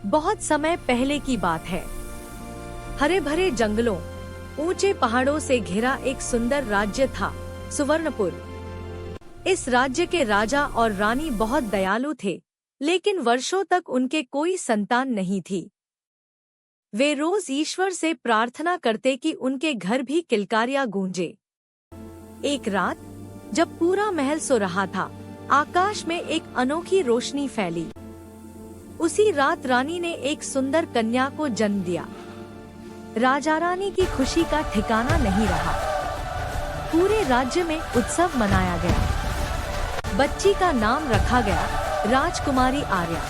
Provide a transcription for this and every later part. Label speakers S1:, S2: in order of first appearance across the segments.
S1: बहुत समय पहले की बात है। हरे भरे जंगलों, ऊंचे पहाड़ों से घिरा एक सुंदर राज्य था, सुवर्णपुर। इस राज्य के राजा और रानी बहुत दयालु थे, लेकिन वर्षों तक उनके कोई संतान नहीं थी। वे रोज ईश्वर से प्रार्थना करते कि उनके घर भी किलकारियां गूंजे। एक रात, जब पूरा महल सो रहा था, आकाश में एक अनोखी रोशनी फैली। उसी रात रानी ने एक सुंदर कन्या को जन्म दिया। राजा रानी की खुशी का ठिकाना नहीं रहा। पूरे राज्य में उत्सव मनाया गया। बच्ची का नाम रखा गया राजकुमारी आर्या।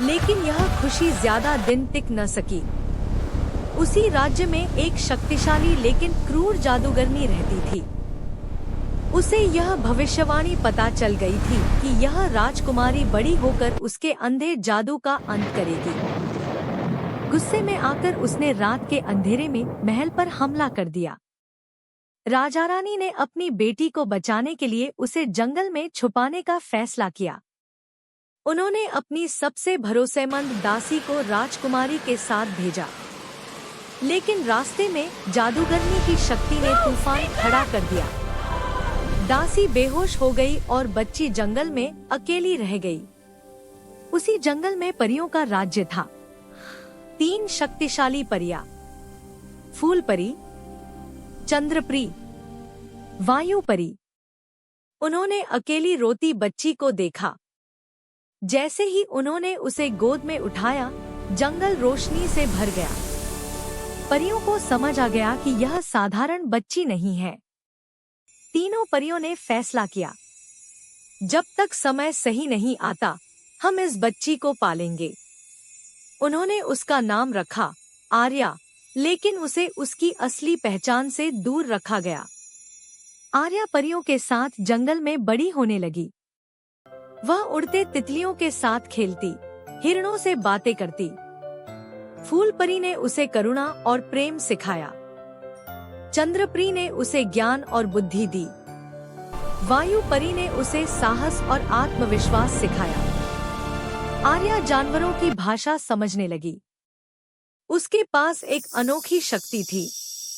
S1: लेकिन यह खुशी ज्यादा दिन टिक न सकी। उसी राज्य में एक शक्तिशाली लेकिन क्रूर जादूगरनी रहती थी। उसे यह भविष्यवाणी पता चल गई थी कि यह राजकुमारी बड़ी होकर उसके अंधे जादू का अंत करेगी। गुस्से में आकर उसने रात के अंधेरे में महल पर हमला कर दिया। राजा रानी ने अपनी बेटी को बचाने के लिए उसे जंगल में छुपाने का फैसला किया। उन्होंने अपनी सबसे भरोसेमंद दासी को राजकुमारी के साथ भेजा। लेकिन रास्ते में जादूगरनी की शक्ति ने तूफान खड़ा कर दिया। दासी बेहोश हो गई और बच्ची जंगल में अकेली रह गई। उसी जंगल में परियों का राज्य था। 3 शक्तिशाली परियां, फूल परी, चंद्रपरी, वायु परी। उन्होंने अकेली रोती बच्ची को देखा। जैसे ही उन्होंने उसे गोद में उठाया, जंगल रोशनी से भर गया। परियों को समझ आ गया कि यह साधारण बच्ची नहीं है। तीनों परियों ने फैसला किया, जब तक समय सही नहीं आता, हम इस बच्ची को पालेंगे। उन्होंने उसका नाम रखा आर्या, लेकिन उसे उसकी असली पहचान से दूर रखा गया। आर्या परियों के साथ जंगल में बड़ी होने लगी। वह उड़ते तितलियों के साथ खेलती, हिरणों से बातें करती। फूल परी ने उसे करुणा और प्रेम सिखाया। चंद्रपरी ने उसे ज्ञान और बुद्धि दी। वायु परी ने उसे साहस और आत्मविश्वास सिखाया। आर्या जानवरों की भाषा समझने लगी। उसके पास एक अनोखी शक्ति थी।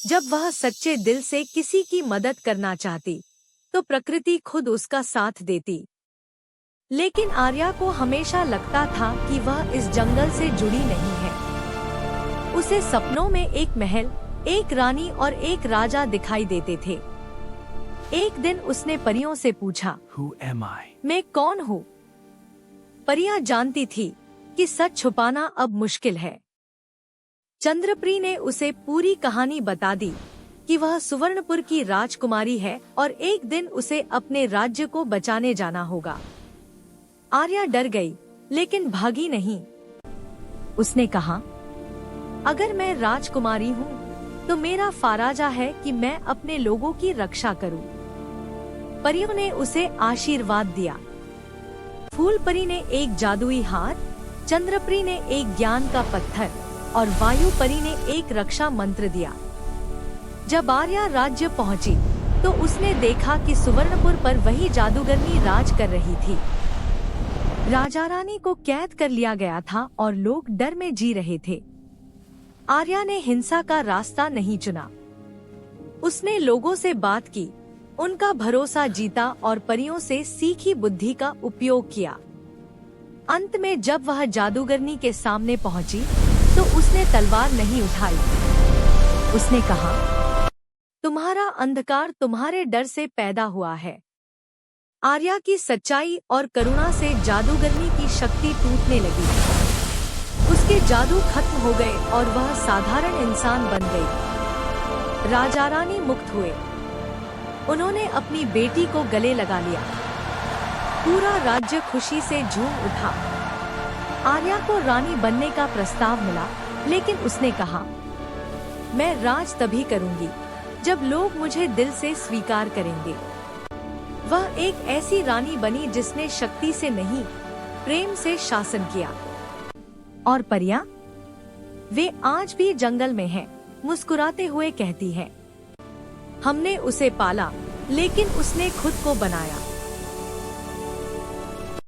S1: जब वह सच्चे दिल से किसी की मदद करना चाहती, तो प्रकृति खुद उसका साथ देती। लेकिन आर्या को हमेशा लगता था कि वह इस जंगल से जुड़ी नहीं है। उसे सपनों में एक महल, एक रानी और एक राजा दिखाई देते थे। एक दिन उसने परियों से पूछा,
S2: Who am I?
S1: मैं कौन हूँ? परियां जानती थी कि सच छुपाना अब मुश्किल है। चंद्रपरी ने उसे पूरी कहानी बता दी कि वह सुवर्णपुर की राजकुमारी है और एक दिन उसे अपने राज्य को बचाने जाना होगा। आर्या डर गई, लेकिन भागी नहीं। उसने कहा, अगर मैं राजकुमारी हूँ, तो मेरा फराजा है कि मैं अपने लोगों की रक्षा करूं। परियों ने उसे आशीर्वाद दिया। फूल परी ने एक जादुई हार, चंद्रपरी ने एक ज्ञान का पत्थर और वायु परी ने एक रक्षा मंत्र दिया। जब आर्या राज्य पहुंची, तो उसने देखा कि सुवर्णपुर पर वही जादूगरनी राज कर रही थी। राजा रानी को कैद कर लिया गया था और लोग डर में जी रहे थे। आर्या ने हिंसा का रास्ता नहीं चुना। उसने लोगों से बात की, उनका भरोसा जीता और परियों से सीखी बुद्धि का उपयोग किया। अंत में जब वह जादूगरनी के सामने पहुंची, तो उसने तलवार नहीं उठाई। उसने कहा, तुम्हारा अंधकार तुम्हारे डर से पैदा हुआ है। आर्या की सच्चाई और करुणा से जादूगरनी की शक्ति टूटने लगी। उसके जादू खत्म हो गए और वह साधारण इंसान बन गई। राजा रानी मुक्त हुए। उन्होंने अपनी बेटी को गले लगा लिया। पूरा राज्य खुशी से झूम उठा। आर्या को रानी बनने का प्रस्ताव मिला, लेकिन उसने कहा, मैं राज तभी करूंगी जब लोग मुझे दिल से स्वीकार करेंगे। वह एक ऐसी रानी बनी जिसने शक्ति से नहीं, प्रेम से शासन किया। और परियां? वे आज भी जंगल में हैं, मुस्कुराते हुए कहती हैं, हमने उसे पाला, लेकिन उसने खुद को बनाया।